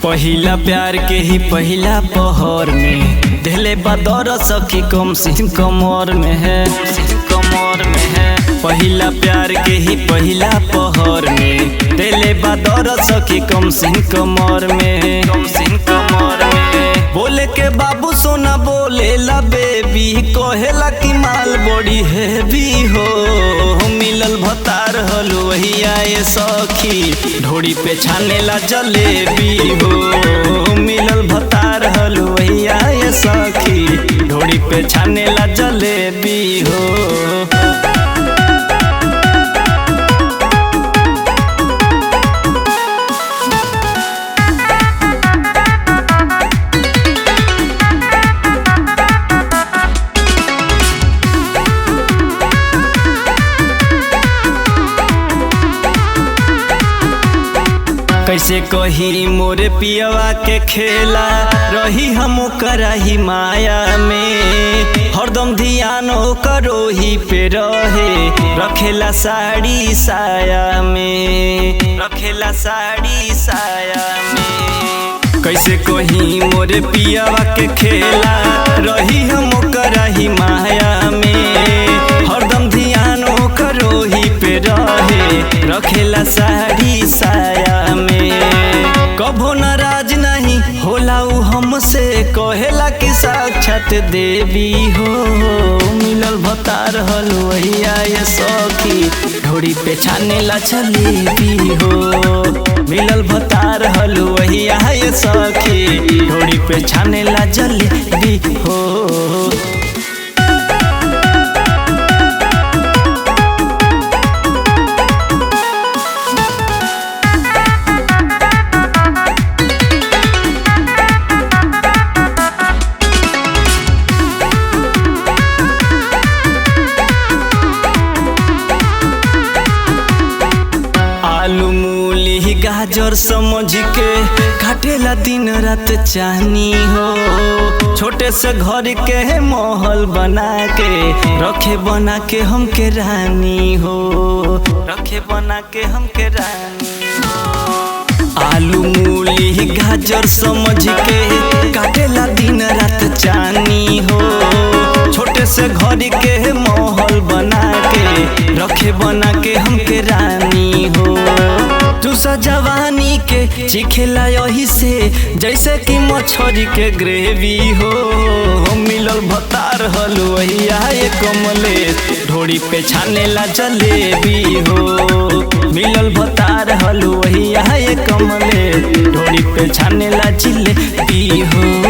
पहिला प्यार के ही पहिला पहर में दिले बदौर सखी कम सिंह कमर में है, कमर में है। पहिला प्यार के ही पहिला पहर में दिले बदौर सखी कम सिंह कमर में, कम सिंह कमर में। बोले के बाबू सोना बोले ला बेबी, कहेला की माल बड़ी हैवी हो। मिलल भतार हलो वही आए सखी, ढोड़ी पे छाने ला जलेबी हो। मिलल भतार हलो वही आए सखी, ढोड़ी पे छाने ला जलेबी हो। कैसे कही मोरे पियवा के खेला, रही हम कराही माया में। हरदम ध्यान करो ही पे रहे, रखेला साड़ी साया में, रखेला साड़ी साया में। कैसे कही मोरे पियवा के खेला, रही हम कराही माया में। हरदम ध्यान करो ही पे रहे, रखेला साड़ी साया में। कभो नाराज नहीं होला उ हमसे, कहेला कि साक्षात देवी हो। मिलल भतार हलो वही आए सखी, ढोड़ी पे छाने ला जलेबी हो। मिलल भतार हलो वही आए सखी, ढोड़ी पे छाने ला जलेबी हो। आलू मूली गाजर समझ के काटेला दिन रात चाहनी हो। छोटे से घर के महल बना के रखे, बना के हमके रानी हो, रखे बना के हमके रानी हो। आलू मूली गाजर समझ के काटेला दिन रात चाहनी हो। छोटे से घर के महल बना के रखे, बना के हमके रानी हो। तू सजवानी के चिखेला यही से, जैसे कि मछरी के ग्रेवी हो। मिलल भतार हलो वही आए कमलेश, ढोड़ी पे छाने ला जलेबी हो। मिलल भतार हलो वही आए कमलेश, ढोड़ी पे छाने ला जलेबी हो।